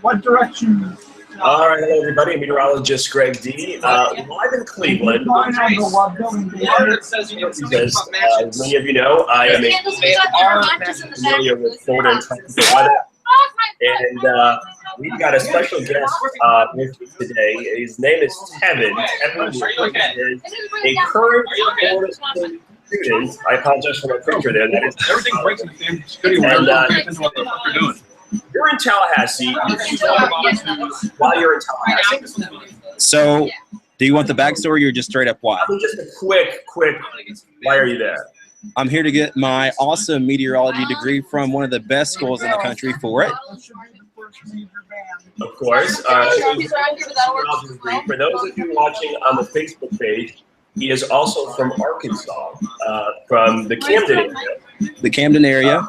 What direction? All right, hello everybody. Meteorologist Greg D. Live in Cleveland. As many of you know, I am familiar with Florida and tropical weather. And we've got a special guest with us today. His name is Tevin. Tevin is a current Florida State student. I apologize for my picture there. That is Everything breaks in the same studio. And what the fuck you're doing. You're in Tallahassee. While you're in Tallahassee. So, do you want the backstory or just straight up why? I mean, just a quick, why are you there? I'm here to get my awesome meteorology degree from one of the best schools in the country for it. Of course. For those of you watching on the Facebook page, he is also from Arkansas, from the Camden area. The Camden area.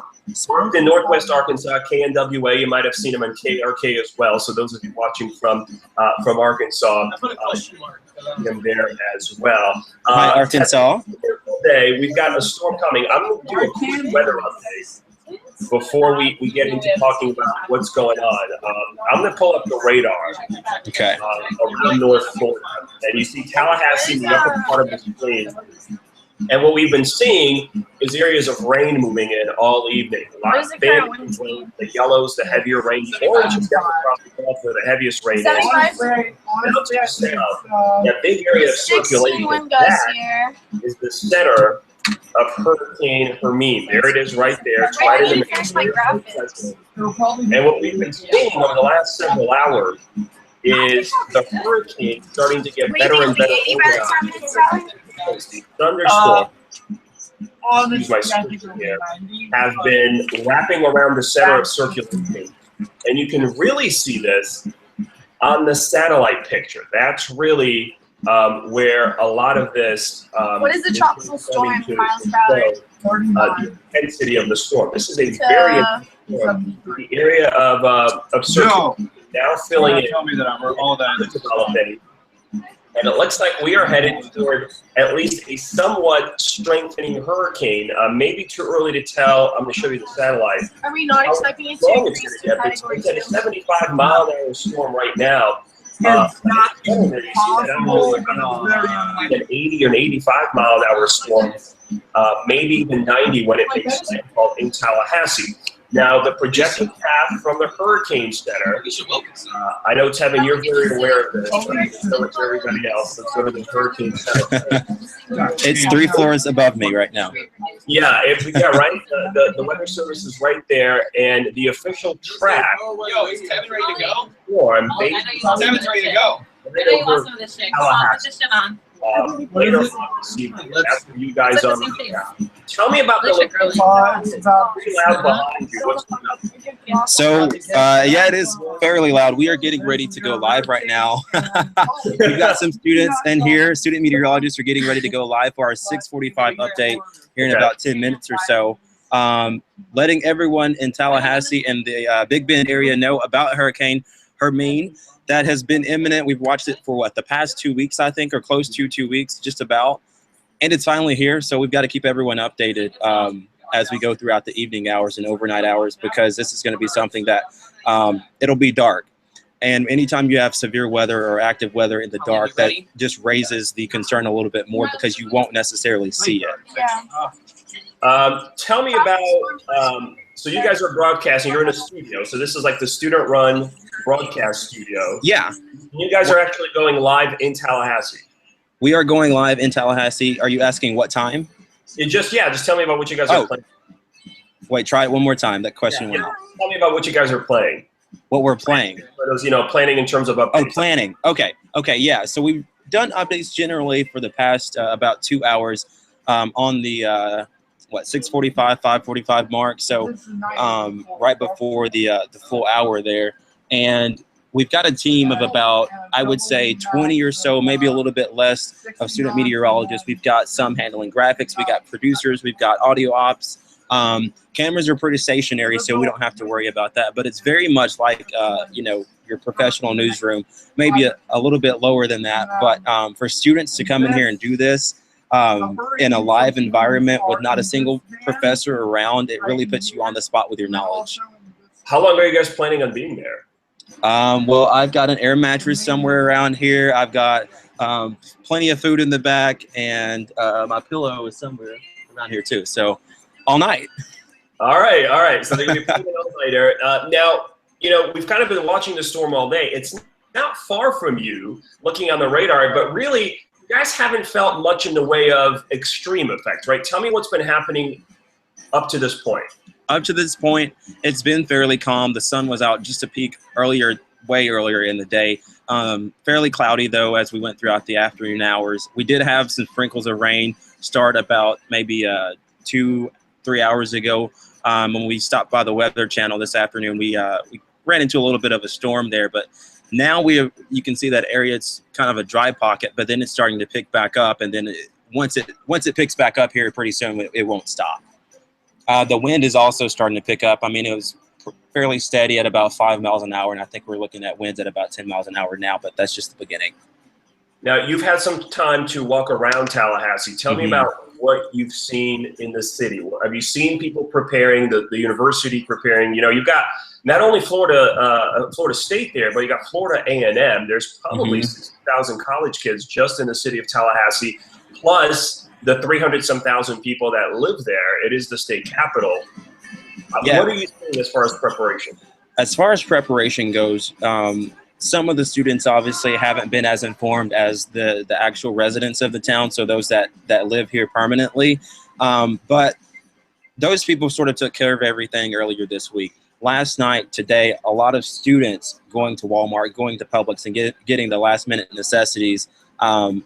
Worked in Northwest Arkansas, KNWA. You might have seen him on KRK as well. So those of you watching from Arkansas, him there as well. Hi, Arkansas. Today we've got a storm coming. I'm going to do a quick weather update before we get into talking about what's going on. I'm going to pull up the radar. Okay. Around North Florida, and you see Tallahassee in the upper part of the screen. And what we've been seeing is areas of rain moving in all evening. A lot of thin rain, the yellows, the heavier rain, the orange is down across the Gulf where the heaviest rain is. That big area of circulation, that is the center of Hurricane Hermine. There it is right there. It's right in the middle. And what we've been seeing over the last several hours is the hurricane starting to get better and better organized. The thunderstorms, use my screen here, have been wrapping around the center of circulation. And you can really see this on the satellite picture. That's really where a lot of this what is the tropical storm in miles per hour? The intensity of the storm. This is a very the area of circulation now filling in. Tell me that I'm all that. Developing. And it looks like we are headed toward at least a somewhat strengthening hurricane. Maybe too early to tell. I'm going to show you the satellite. Are we not expecting it to increase to category 2? It's at a 75-mile-an-hour storm right now. It's not an 80 or an 85-mile-an-hour storm, maybe even 90 when it makes landfall in Tallahassee. Now, the projected path from the Hurricane Center, I know, Tevin, you're very aware of this, but so is everybody else. Let's go to the Hurricane Center. It's 3 floors above me right now. Yeah, right? The Weather Service is right there, and the official track. Yo, is Tevin ready to go? Form Tevin's ready to go. I know you lost some of this shit. Later on this evening, after you guys are. Tell me about the location. So, yeah, it is fairly loud. We are getting ready to go live right now. We've got some students in here. Student meteorologists are getting ready to go live for our 6:45 update here in about 10 minutes or so. Letting everyone in Tallahassee and the Big Bend area know about Hurricane Hermine. That has been imminent. We've watched it for the past 2 weeks, I think, or close to 2 weeks, just about. And it's finally here, so we've got to keep everyone updated as we go throughout the evening hours and overnight hours, because this is going to be something that it'll be dark. And anytime you have severe weather or active weather in the dark, that just raises the concern a little bit more because you won't necessarily see it. Tell me about, so you guys are broadcasting, you're in a studio, so this is like the student-run broadcast studio. Yeah. You guys are actually going live in Tallahassee. We are going live in Tallahassee. Are you asking what time? Just tell me about what you guys are playing. Wait, try it one more time. That question went off. Tell me about what you guys are playing. What we're playing. For those, planning in terms of updates. Oh, planning. Okay, yeah. So we've done updates generally for the past about 2 hours on the 6:45, 5:45 mark. So right before the full hour there. And we've got a team of about, I would say, 20 or so, maybe a little bit less, of student meteorologists. We've got some handling graphics. We've got producers. We've got audio ops. Cameras are pretty stationary, so we don't have to worry about that. But it's very much like, your professional newsroom, maybe a little bit lower than that. But for students to come in here and do this in a live environment with not a single professor around, it really puts you on the spot with your knowledge. How long are you guys planning on being there? Well, I've got an air mattress somewhere around here. I've got plenty of food in the back, and my pillow is somewhere around here too. So all night. All right, all right. So they're going to be putting it on later. Now, you know, we've kind of been watching the storm all day. It's not far from you, looking on the radar, but really, you guys haven't felt much in the way of extreme effects, right? Tell me what's been happening up to this point. Up to this point, it's been fairly calm. The sun was out just a peak earlier, way earlier in the day. Fairly cloudy, though, as we went throughout the afternoon hours. We did have some sprinkles of rain start about maybe 2-3 hours ago. When we stopped by the Weather Channel this afternoon, we ran into a little bit of a storm there. But now you can see that area. It's kind of a dry pocket, but then it's starting to pick back up. And then once it picks back up here, pretty soon it won't stop. The wind is also starting to pick up. I mean, it was fairly steady at about 5 miles an hour, and I think we're looking at winds at about 10 miles an hour now, but that's just the beginning. Now, you've had some time to walk around Tallahassee. Tell me about what you've seen in the city. Have you seen people preparing, the university preparing? You know, you've got not only Florida State there, but you got Florida A&M. There's probably 60,000 college kids just in the city of Tallahassee, plus the 300-some thousand people that live there. It is the state capital. Yeah. What are you seeing as far as preparation? As far as preparation goes, some of the students obviously haven't been as informed as the actual residents of the town, so those that live here permanently. But those people sort of took care of everything earlier this week. Last night, today, a lot of students going to Walmart, going to Publix, and getting the last-minute necessities,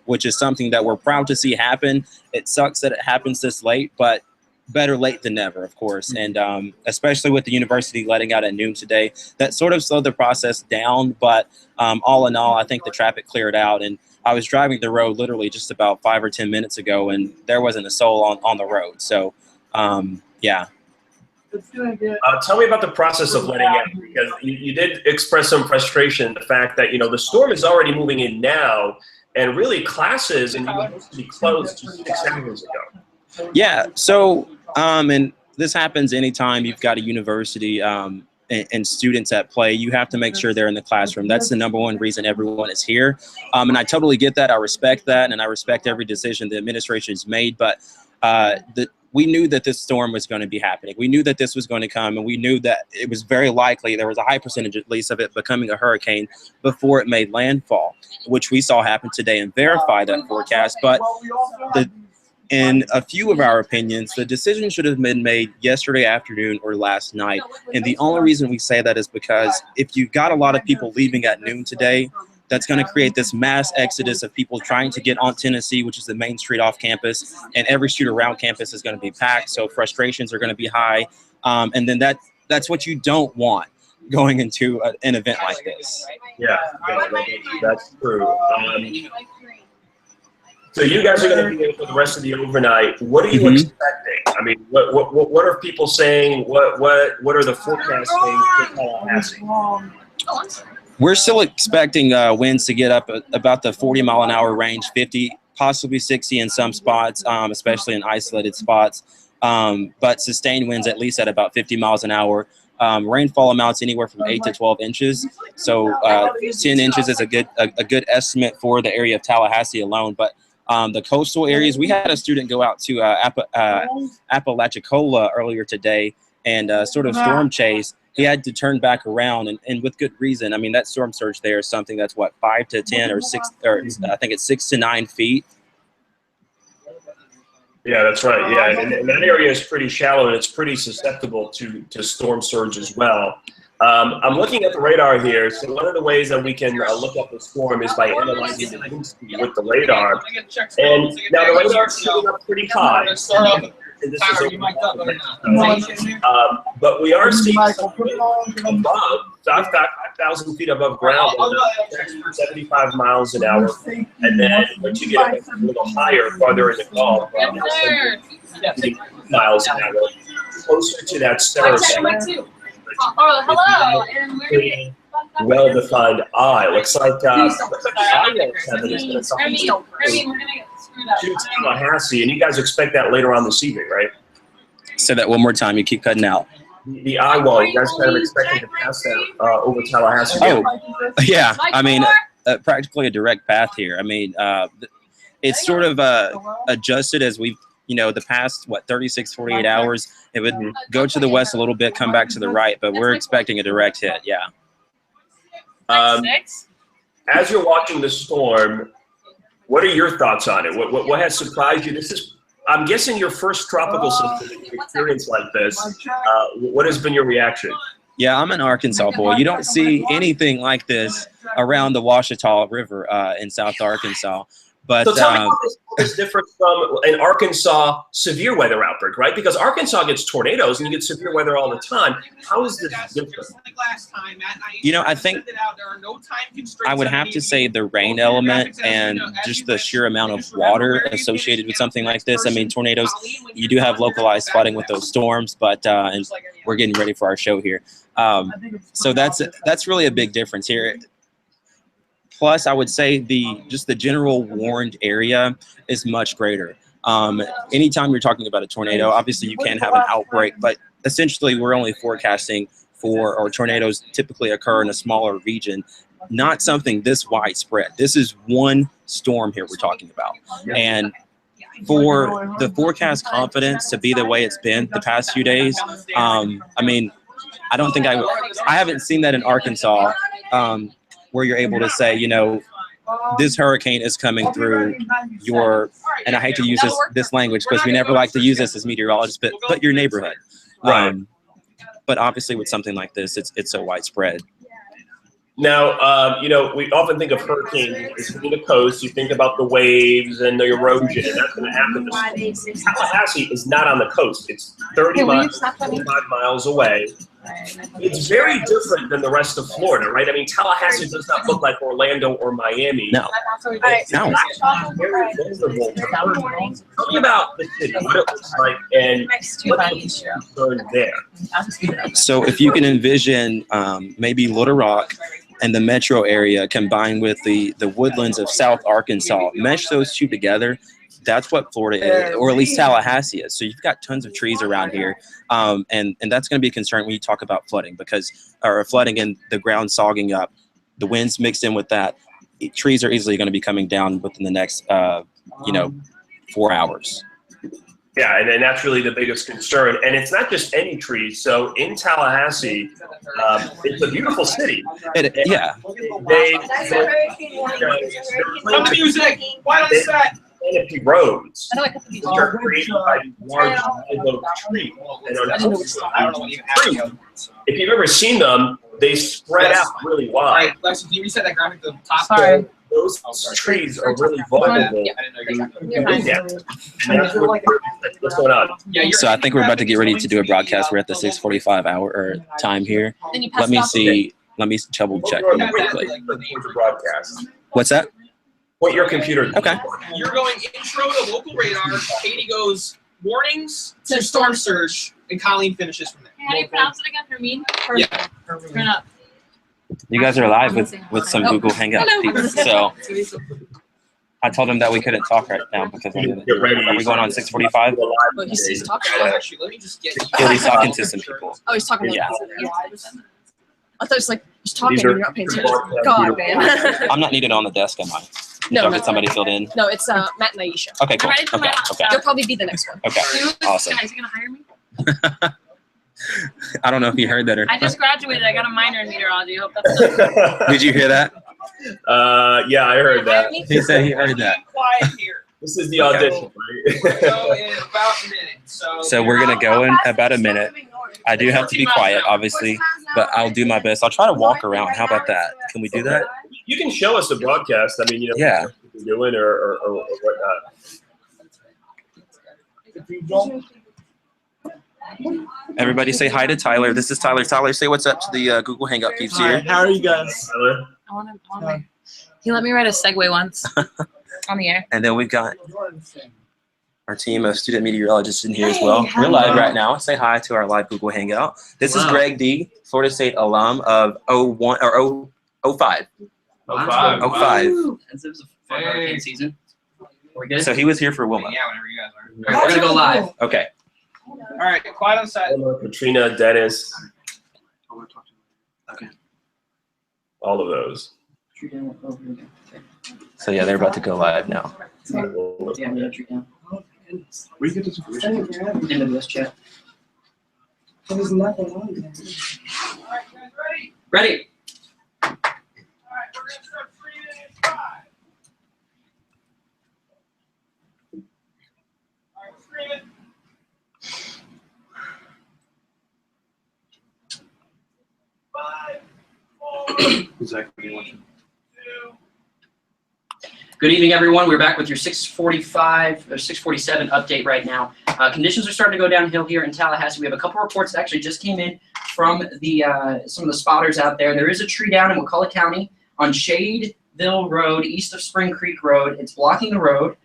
which is something that we're proud to see happen. It sucks that it happens this late, but better late than never, of course. And especially with the university letting out at noon today, that sort of slowed the process down. But all in all, I think the traffic cleared out. And I was driving the road literally just about 5 or 10 minutes ago, and there wasn't a soul on the road. So, yeah. Tell me about the process of letting out, because you did express some frustration, the fact that, you know, the storm is already moving in now, and really classes in university closed just 6 hours ago. Yeah, so, and this happens anytime you've got a university and students at play. You have to make sure they're in the classroom. That's the number one reason everyone is here. And I totally get that. I respect that, and I respect every decision the administration has made. But we knew that this storm was going to be happening. We knew that this was going to come, and we knew that it was very likely, there was a high percentage at least of it becoming a hurricane before it made landfall, which we saw happen today and verify that forecast. But in a few of our opinions, the decision should have been made yesterday afternoon or last night. And the only reason we say that is because if you've got a lot of people leaving at noon today, that's going to create this mass exodus of people trying to get on Tennessee, which is the main street off campus, and every street around campus is going to be packed, so frustrations are going to be high. And then that's what you don't want going into an event like this. Yeah, that's true. So you guys are going to be here for the rest of the overnight. What are you expecting? I mean, what are people saying? What are the forecasts saying for Tallahassee? We're still expecting winds to get up about the 40-mile-an-hour range, 50, possibly 60 in some spots, especially in isolated spots. But sustained winds at least at about 50 miles an hour. Rainfall amounts anywhere from 8 to 12 inches. So 10 inches is a good estimate for the area of Tallahassee alone. But the coastal areas, we had a student go out to Apalachicola earlier today and sort of storm chase. He had to turn back around, and with good reason. I mean, that storm surge there is something that's what, 5 to 10 or 6, or I think it's 6 to 9 feet. Yeah, that's right. Yeah, and that area is pretty shallow, and it's pretty susceptible to storm surge as well. I'm looking at the radar here. So one of the ways that we can look up the storm is by analyzing the wind speed with the radar. And now the radar is showing up pretty high. And this is but we are seeing above 5,000 feet above ground, 75 miles an hour. And then once you get a little higher, farther in the Gulf, 50 miles an hour, closer to that center. Oh, hello. Well-defined eye. Looks like to Tallahassee, and you guys expect that later on this evening, right? Say that one more time. You keep cutting out. the eye wall, you guys kind of expecting to pass that over Tallahassee? Oh, yeah. I mean, practically a direct path here. I mean, it's sort of adjusted as we've, the past, 36, 48 hours. It would go to the west a little bit, come back to the right, but we're expecting a direct hit, yeah. As you're watching the storm, what are your thoughts on it? What has surprised you? This is, I'm guessing, your first tropical system experience like this. What has been your reaction? Yeah, I'm an Arkansas boy. You don't see anything like this around the Ouachita River in South Arkansas. But so tell me how this is different from an Arkansas severe weather outbreak, right? Because Arkansas gets tornadoes and you get severe weather all the time. How is this different? I think I would have to say the rain element and just the sheer amount of water associated with something like this. I mean, tornadoes, you do have localized flooding with those storms, but and we're getting ready for our show here. So that's really a big difference here. Plus, I would say just the general warned area is much greater. Anytime you're talking about a tornado, obviously you can have an outbreak, but essentially we're only forecasting or tornadoes typically occur in a smaller region, not something this widespread. This is one storm here we're talking about. And for the forecast confidence to be the way it's been the past few days, I mean, I don't think I haven't seen that in Arkansas. Where you're able to say, this hurricane is coming through and I hate to use this language because we never like to use this as meteorologists, but your neighborhood. Right. But obviously with something like this, it's so widespread. Now, we often think of hurricanes as hitting the coast. You think about the waves and the erosion, and that's going to happen. Tallahassee is not on the coast. It's 30 miles, 25 miles away. It's very different than the rest of Florida, right? I mean, Tallahassee does not look like Orlando or Miami. No. It's very vulnerable. Tell me about the city, what it looks like, and what's the concern there. So if you can envision maybe Little Rock and the metro area combined with the woodlands of South Arkansas, mesh those two together, that's what Florida is, or at least Tallahassee is. So you've got tons of trees around here, and that's going to be a concern when you talk about flooding, or flooding and the ground sogging up, the winds mixed in with that. Trees are easily going to be coming down within the next, 4 hours. Yeah, and that's really the biggest concern. And it's not just any trees. So in Tallahassee, it's a beautiful city. Yeah. Come to music. Why don't set? Canopy roads, which are created by large oak trees. If you've ever seen them, they spread out really wide. Lexi, can you reset that graphic to the top? Sorry. Those trees are really vulnerable. What's going on? So I think we're about to get ready to do a broadcast. We're at the 6:45 hour time here. Let me see. Let me double check really quickly. What's that? What your computer? Okay. You're going intro to local radar. Katie goes warnings to storm surge, and Colleen finishes from there. How do you pronounce it again? Hermine? Yeah. Turn up. You guys are live with some Google Hangout people. So I told him that we couldn't talk right now because are we going on 6:45? Oh, he's talking. Actually, let me just get. He's talking to some people. Oh, he's talking. Yeah. I thought it was like he's talking and you're not paying attention. God, man. I'm not needed on the desk, am I? No, Get somebody filled in. No, it's Matt and Aisha. Okay, cool. Okay. You'll probably be the next one. Okay. Awesome. Is he gonna hire me? I don't know if you heard that or. I just graduated. I got a minor in meteorology. I hope that's. Did you hear that? Yeah, I heard that. He said he heard that. Quiet here. This is the audition, right? So in about a minute. So we're gonna go in about a minute. I do have to be quiet, obviously, but I'll do my best. I'll try to walk around. How about that? Can we do that? You can show us the broadcast. I mean, yeah. What you're doing or whatnot. Everybody say hi to Tyler. This is Tyler. Tyler, say what's up to the Google Hangout peeps here. How are you guys? Tyler? I want to. He let me write a segue once on the air. And then we've got our team of student meteorologists in here as well. We're live right now. Say hi to our live Google Hangout. This is Greg D, Florida State alum of 01 or 05. 05. 05. Since it was a fun hurricane season. We're good? So he was here for Wilma. Yeah, whenever you guys are. We're gonna go live. Okay. All right, quiet on set. Katrina, Dennis, I want to talk to you. Okay. all of those. So yeah, they're about to go live now. Yeah, I'm gonna tree down. Where you get this information? Into this chat. There's nothing on there. All right, you guys ready? Ready? All right, we're gonna start treating in 5. All right, screaming. 5, 4, Exactly. Watching. 2. Good evening, everyone. We're back with your 6:45 or 6:47 update right now. Conditions are starting to go downhill here in Tallahassee. We have a couple reports that actually just came in from the some of the spotters out there. There is a tree down in McCullough County on Shadeville Road, east of Spring Creek Road. It's blocking the road.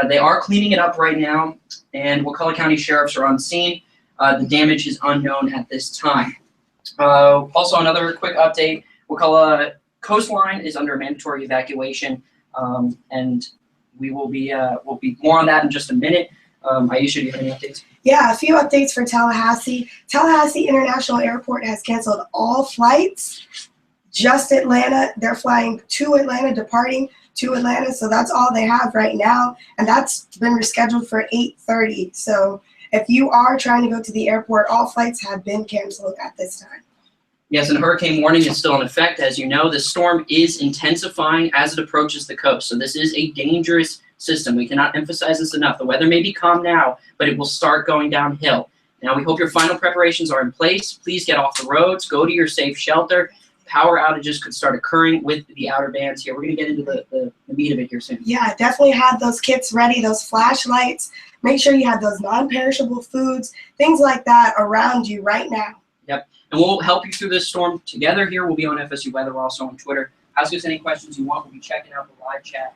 They are cleaning it up right now, and McCullough County sheriffs are on scene. The damage is unknown at this time. Also, another quick update: McCullough coastline is under mandatory evacuation. And we will be we'll be more on that in just a minute. Aisha, do you have any updates? Yeah, a few updates for Tallahassee. Tallahassee International Airport has canceled all flights. Just Atlanta. They're flying to Atlanta, departing to Atlanta. So that's all they have right now. And that's been rescheduled for 8:30. So if you are trying to go to the airport, all flights have been canceled at this time. Yes, and hurricane warning is still in effect. As you know, this storm is intensifying as it approaches the coast. So this is a dangerous system. We cannot emphasize this enough. The weather may be calm now, but it will start going downhill. Now, we hope your final preparations are in place. Please get off the roads. Go to your safe shelter. Power outages could start occurring with the outer bands here. We're going to get into the meat of it here soon. Yeah, definitely have those kits ready, those flashlights. Make sure you have those non-perishable foods, things like that around you right now. Yep. And we'll help you through this storm together here. We'll be on FSU Weather. We're also on Twitter. Ask us any questions you want. We'll be checking out the live chat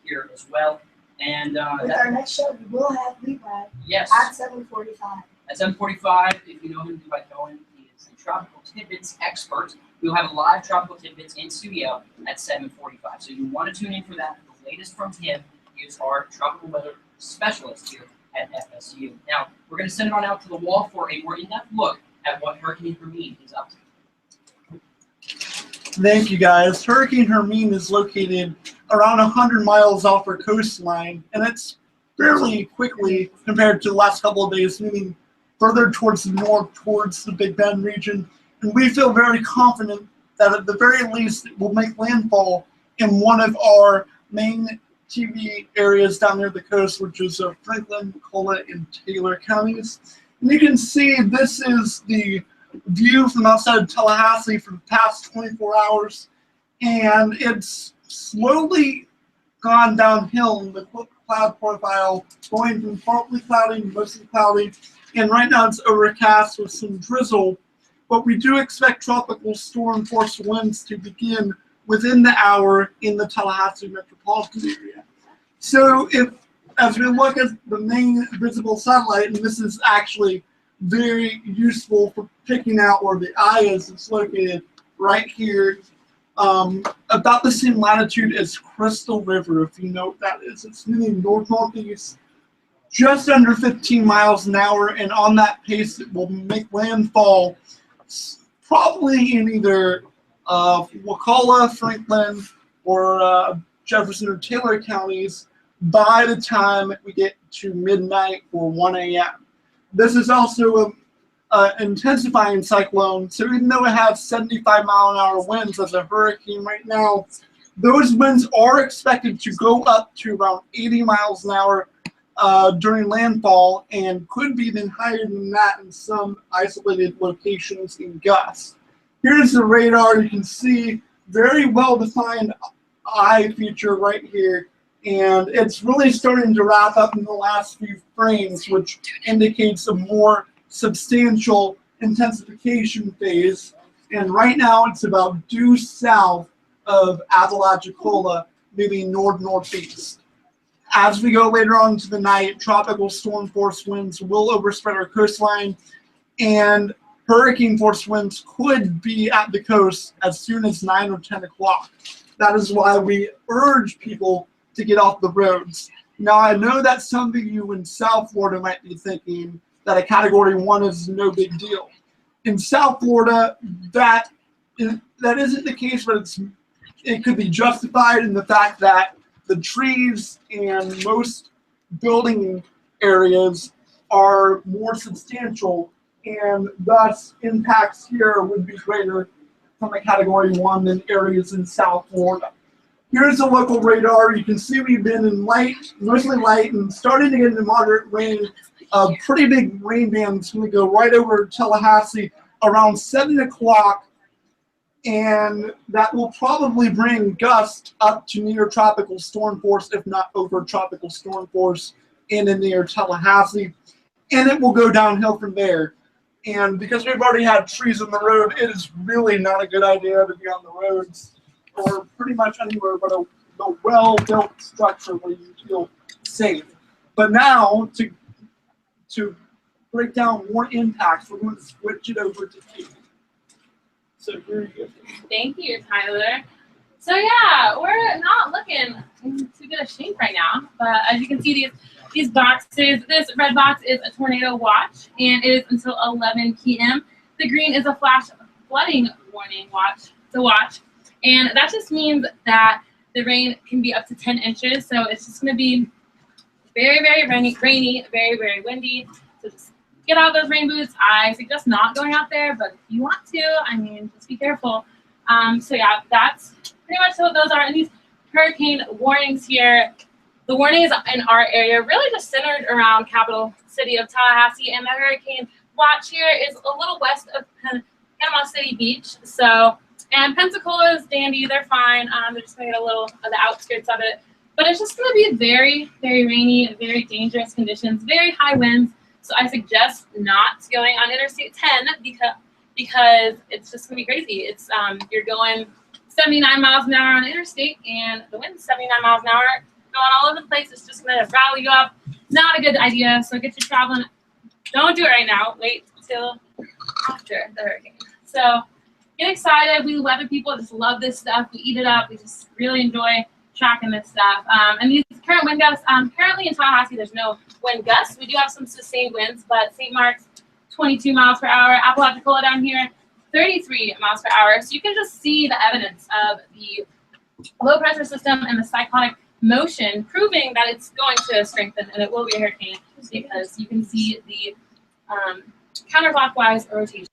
here as well. And With our next show, we will have Levi yes, at 7:45. at 7:45, if you know him, Levi Cohen, he is the Tropical Tidbits expert. We will have a live Tropical Tidbits in studio at 7:45. So you want to tune in for that. The latest from him. He is our tropical weather specialist here at FSU. Now, we're going to send it on out to the wall for a more in-depth look at what Hurricane Hermine is up to. Thank you, guys. Hurricane Hermine is located around 100 miles off our coastline, and it's fairly quickly compared to the last couple of days, moving further towards the north, towards the Big Bend region. And we feel very confident that at the very least it will make landfall in one of our main TV areas down near the coast, which is Franklin, McCullough, and Taylor counties. And you can see this is the view from outside of Tallahassee for the past 24 hours. And it's slowly gone downhill in the cloud profile, going from partly cloudy to mostly cloudy. And right now it's overcast with some drizzle. But we do expect tropical storm force winds to begin within the hour in the Tallahassee metropolitan area. So as we look at the main visible satellite, and this is actually very useful for picking out where the eye is, it's located right here, about the same latitude as Crystal River, if you know what that is. It's moving north-northeast, just under 15 miles an hour, and on that pace it will make landfall probably in either McCullough, Franklin, or Jefferson or Taylor counties by the time we get to midnight or 1 a.m. This is also an intensifying cyclone, so even though it has 75-mile-an-hour winds as a hurricane right now, those winds are expected to go up to around 80 miles an hour during landfall, and could be even higher than that in some isolated locations in gusts. Here's the radar. You can see very well-defined eye feature right here, and it's really starting to wrap up in the last few frames, which indicates a more substantial intensification phase. And right now it's about due south of Apalachicola, moving north-northeast. As we go later on into the night, tropical storm force winds will overspread our coastline, and hurricane force winds could be at the coast as soon as 9 or 10 o'clock. That is why we urge people to get off the roads. Now, I know that some of you in South Florida might be thinking, that a Category 1 is no big deal. In South Florida, that isn't the case, but it could be justified in the fact that the trees and most building areas are more substantial, and thus impacts here would be greater from a Category 1 than areas in South Florida. Here's the local radar. You can see we've been in light, mostly light, and starting to get into moderate rain. A pretty big rain band is going to go right over Tallahassee around 7 o'clock, and that will probably bring gusts up to near tropical storm force, if not over tropical storm force, in and near Tallahassee, and it will go downhill from there. And because we've already had trees on the road, it is really not a good idea to be on the roads or pretty much anywhere but a well-built structure where you feel safe. But now, to break down more impacts, we're going to switch it over to Kate. So here you go. Thank you, Tyler. So yeah, we're not looking too good a shape right now, but as you can see, these boxes, this red box is a tornado watch, and it is until 11 p.m. The green is a flash flooding warning watch, and that just means that the rain can be up to 10 inches. So it's just going to be very, very rainy, very, very windy. So just get out those rain boots. I suggest not going out there, but if you want to, I mean, just be careful. So yeah, that's pretty much what those are. And these hurricane warnings here, the warnings in our area really just centered around capital city of Tallahassee, and the hurricane watch here is a little west of Panama City Beach. So, and Pensacola is dandy, they're fine. They're just gonna get a little of the outskirts of it. But it's just gonna be very, very rainy, very dangerous conditions, very high winds. So I suggest not going on Interstate 10 because it's just gonna be crazy. It's you're going 79 miles an hour on interstate, and the wind's 79 miles an hour, going all over the place. It's just gonna rattle you up. Not a good idea. So get your traveling. Don't do it right now. Wait till after the hurricane. So get excited. We weather people just love this stuff. We eat it up. We just really enjoy tracking this stuff. And these current wind gusts, currently in Tallahassee, there's no wind gusts. We do have some sustained winds, but St. Mark's, 22 miles per hour. Apalachicola down here, 33 miles per hour. So you can just see the evidence of the low pressure system and the cyclonic motion, proving that it's going to strengthen, and it will be a hurricane because you can see the counterclockwise rotation.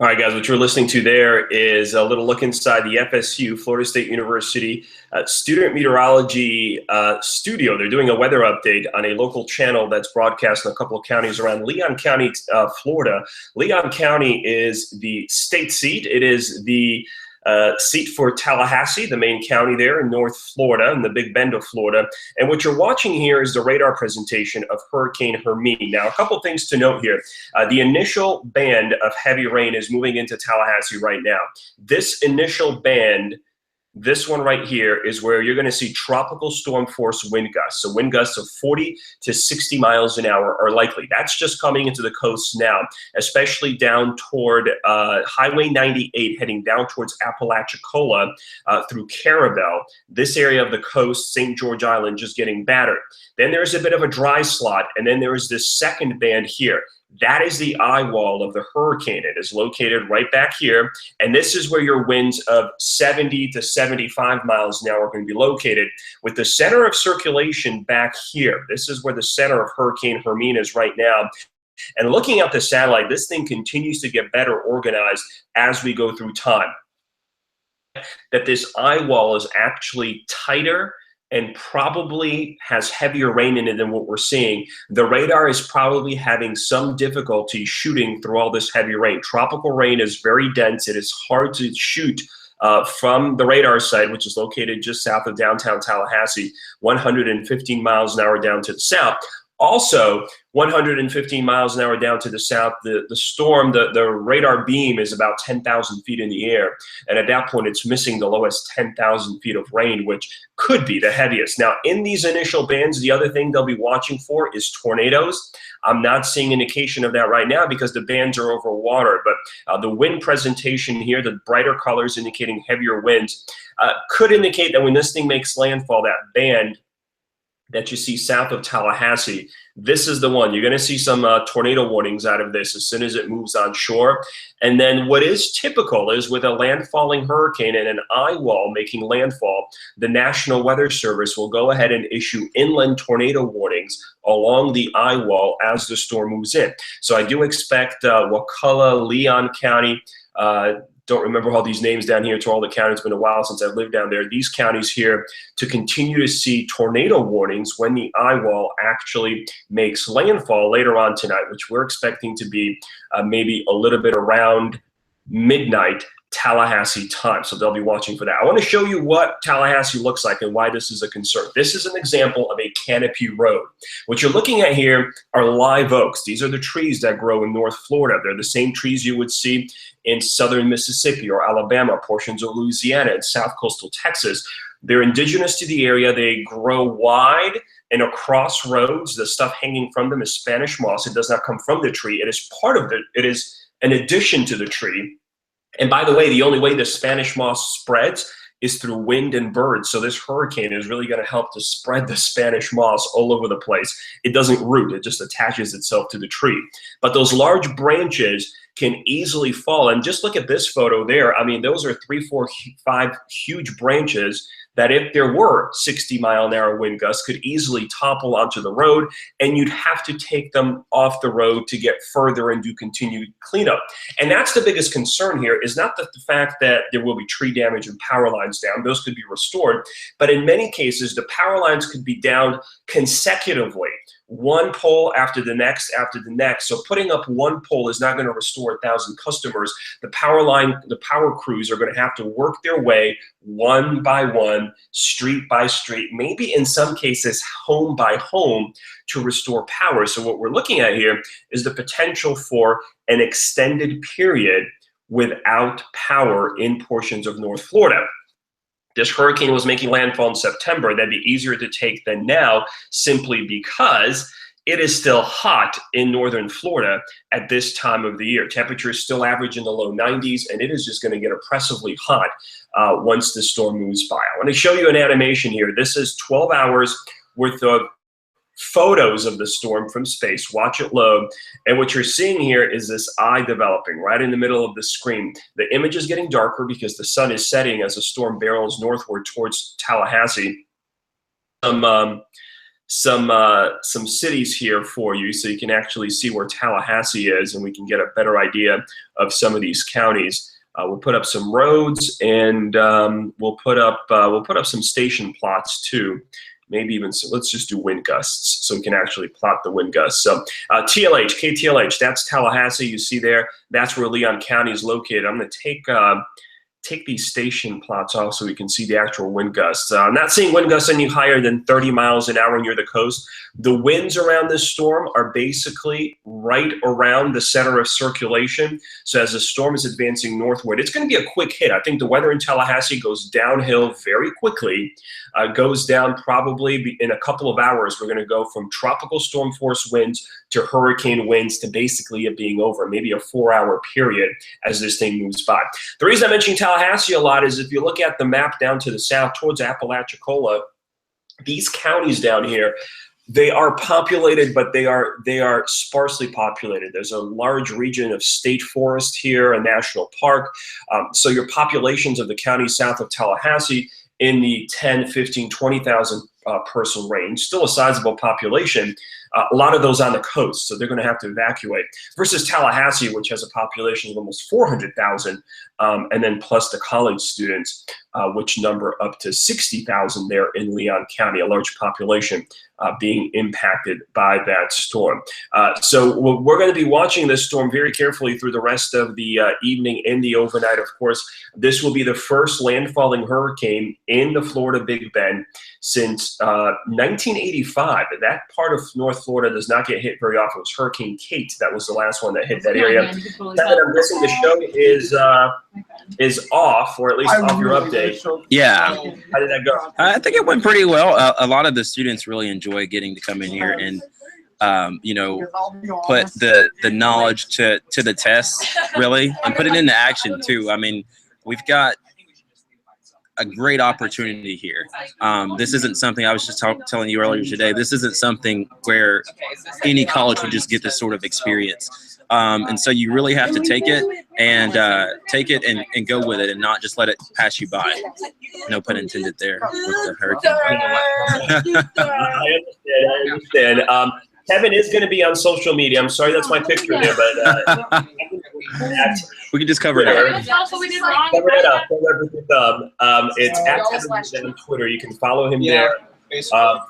All right, guys, what you're listening to there is a little look inside the FSU, Florida State University Student Meteorology Studio. They're doing a weather update on a local channel that's broadcast in a couple of counties around Leon County, Florida. Leon County is the state seat. It is the seat for Tallahassee, the main county there in North Florida, in the Big Bend of Florida. And what you're watching here is the radar presentation of Hurricane Hermine. Now, a couple things to note here. The initial band of heavy rain is moving into Tallahassee right now. This initial band, this one right here, is where you're going to see tropical storm force wind gusts. So wind gusts of 40 to 60 miles an hour are likely. That's just coming into the coast now, especially down toward Highway 98, heading down towards Apalachicola through Carabel. This area of the coast, St. George Island, just getting battered. Then there's a bit of a dry slot, and then there is this second band here. That is the eye wall of the hurricane. It is located right back here, and this is where your winds of 70 to 75 miles an hour are going to be located, with the center of circulation back here. This is where the center of Hurricane Hermine is right now. And looking at the satellite, this thing continues to get better organized as we go through time. That this eye wall is actually tighter and probably has heavier rain in it than what we're seeing. The radar is probably having some difficulty shooting through all this heavy rain. Tropical rain is very dense. It is hard to shoot from the radar site, which is located just south of downtown Tallahassee, 115 miles an hour down to the south. Also, 115 miles an hour down to the south, the storm, the radar beam is about 10,000 feet in the air. And at that point, it's missing the lowest 10,000 feet of rain, which could be the heaviest. Now, in these initial bands, the other thing they'll be watching for is tornadoes. I'm not seeing indication of that right now because the bands are over water. But the wind presentation here, the brighter colors indicating heavier winds, could indicate that when this thing makes landfall, that band that you see south of Tallahassee, this is the one. You're going to see some tornado warnings out of this as soon as it moves on shore. And then what is typical is with a landfalling hurricane and an eye wall making landfall, the National Weather Service will go ahead and issue inland tornado warnings along the eye wall as the storm moves in. So I do expect Wakulla, Leon County, don't remember all these names down here to all the counties. It's been a while since I've lived down there. These counties here to continue to see tornado warnings when the eye wall actually makes landfall later on tonight, which we're expecting to be maybe a little bit around midnight Tallahassee time. So they'll be watching for that. I want to show you what Tallahassee looks like and why this is a concern. This is an example of a canopy road. What you're looking at here are live oaks. These are the trees that grow in North Florida. They're the same trees you would see in southern Mississippi or Alabama, portions of Louisiana, and south coastal Texas. They're indigenous to the area. They grow wide and across roads. The stuff hanging from them is Spanish moss. It does not come from the tree. It is part of it. It is an addition to the tree. And by the way, the only way the Spanish moss spreads is through wind and birds. So this hurricane is really going to help to spread the Spanish moss all over the place. It doesn't root. It just attaches itself to the tree. But those large branches can easily fall. And just look at this photo there. I mean, those are 3, 4, 5 huge branches that if there were 60-mile-an-hour wind gusts could easily topple onto the road, and you'd have to take them off the road to get further and do continued cleanup. And that's the biggest concern here, is not that the fact that there will be tree damage and power lines down, those could be restored, but in many cases the power lines could be down consecutively, one pole after the next after the next. So putting up one pole is not going to restore 1,000 customers. The power crews are going to have to work their way one by one, street by street, maybe in some cases home by home, to restore power. So what we're looking at here is the potential for an extended period without power in portions of North Florida. This hurricane was making landfall in September. That'd be easier to take than now, simply because it is still hot in northern Florida at this time of the year. Temperatures still average in the low 90s, and it is just going to get oppressively hot once the storm moves by. I want to show you an animation here. This is 12 hours worth of photos of the storm from space. Watch it load. And what you're seeing here is this eye developing right in the middle of the screen. The image is getting darker because the sun is setting as the storm barrels northward towards Tallahassee. Some cities here for you so you can actually see where Tallahassee is, and we can get a better idea of some of these counties. We'll put up some roads, and we'll put up some station plots too. Maybe even, so let's just do wind gusts so we can actually plot the wind gusts. So TLH, KTLH, that's Tallahassee. You see there, that's where Leon County is located. I'm going to take these station plots off so we can see the actual wind gusts. I'm not seeing wind gusts any higher than 30 miles an hour near the coast. The winds around this storm are basically right around the center of circulation. So as the storm is advancing northward, it's going to be a quick hit. I think the weather in Tallahassee goes downhill very quickly. Goes down probably in a couple of hours. We're going to go from tropical storm force winds to hurricane winds to basically it being over, maybe a 4-hour period as this thing moves by. The reason I mention Tallahassee a lot is if you look at the map down to the south towards Apalachicola, these counties down here, they are populated, but they are sparsely populated. There's a large region of state forest here, a national park. So your populations of the counties south of Tallahassee in the 10, 15, 20,000 person range, still a sizable population. A lot of those on the coast, so they're going to have to evacuate. Versus Tallahassee, which has a population of almost 400,000, and then plus the college students, which number up to 60,000 there in Leon County, a large population being impacted by that storm. So we're going to be watching this storm very carefully through the rest of the evening and the overnight. Of course, this will be the first landfalling hurricane in the Florida Big Bend since 1985. That part of North Florida does not get hit very often. It was Hurricane Kate that was the last one that hit that area. I'm guessing the show is off, or at least off your update. Yeah. How did that go? I think it went pretty well. A lot of the students really enjoy getting to come in here and put the knowledge to the test, really, and put it into action too. I mean, we've got a great opportunity here. This isn't something I was just telling you earlier today. This isn't something where any college would just get this sort of experience. And so you really have to take it and go with it and not just let it pass you by. No pun intended there with the hurricane. I understand. Kevin is going to be on social media. I'm sorry that's my picture there, but we can just cover it up. Cover it up. It's at Kevin on Twitter. You can follow him there. Are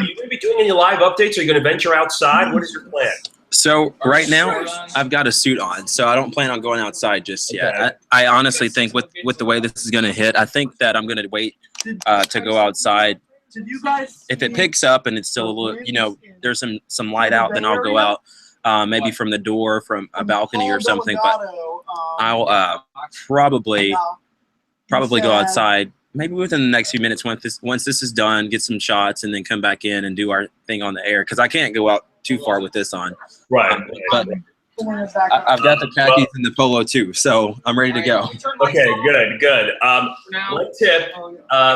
you going to be doing any live updates? Are you going to venture outside? What is your plan? So right now, I've got a suit on, so I don't plan on going outside just yet. Okay. I honestly think with the way this is going to hit, I think that I'm going to wait to go outside. If it picks up and it's still a little, there's some light out, then I'll go out, maybe from the door, from a balcony or something. But I'll probably go outside maybe within the next few minutes once this is done, get some shots, and then come back in and do our thing on the air because I can't go out too far with this on. Right. But I've got the khakis and the polo too, so I'm ready to go. Okay, good. One tip,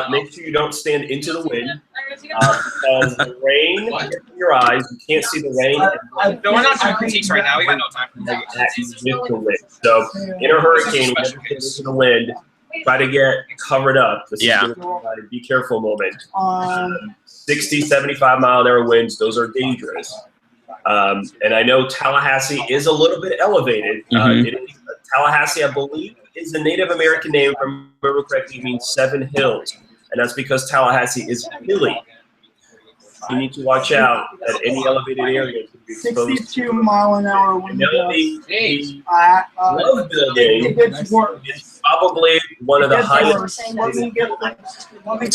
make sure you don't stand into the wind because the rain hits your eyes. You can't see the rain. No, we're not doing critiques right now. We got no time for that. So in a hurricane, when you get into the wind, try to get covered up. This is a be careful moment. 60, 75-mile-an-hour winds, those are dangerous. And I know Tallahassee is a little bit elevated. Tallahassee, I believe, is the Native American name, if I remember correctly, it means 7 hills. And that's because Tallahassee is hilly. You need to watch out at any elevated area. 62-mile-an-hour wind. The Love Building is probably one of the highest.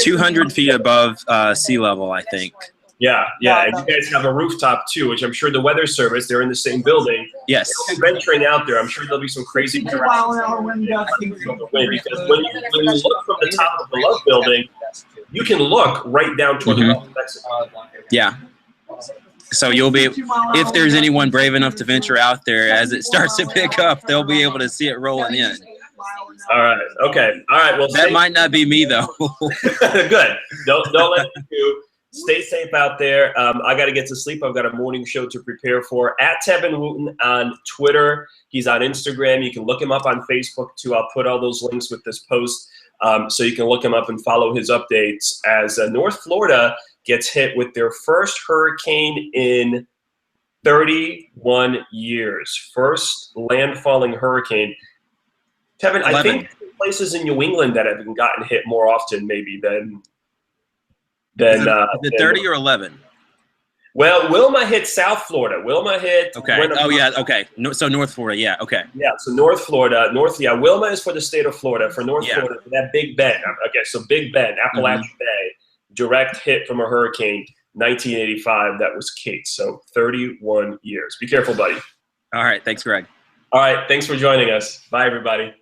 200 feet above sea level, I think. Yeah, and you guys have a rooftop too, which I'm sure the weather service, they're in the same building. Yes. Venturing out there, I'm sure there'll be some crazy wind because when you look from the top of the Love Building, you can look right down toward the Gulf of Mexico. Yeah. So you'll be, if there's anyone brave enough to venture out there as it starts to pick up, they'll be able to see it rolling in. All right. Okay. All right. Well, that might not be me though. Good. Don't let me do. Stay safe out there. I got to get to sleep. I've got a morning show to prepare for. At Tevin Wooten on Twitter. He's on Instagram. You can look him up on Facebook too. I'll put all those links with this post so you can look him up and follow his updates as North Florida gets hit with their first hurricane in 31 years. First landfalling hurricane. Tevin, 11. I think places in New England that have gotten hit more often maybe than is it 30 or 11? Well, Wilma hit South Florida. Wilma hit. Okay. Oh yeah. Okay. So North Florida. Yeah. Okay. Yeah. So North Florida. Wilma is for the state of Florida. For North Florida, for that Big Bend. Okay. So Big Bend, Appalachian Bay, direct hit from a hurricane, 1985. That was Kate. So 31 years. Be careful, buddy. All right. Thanks, Greg. All right. Thanks for joining us. Bye, everybody.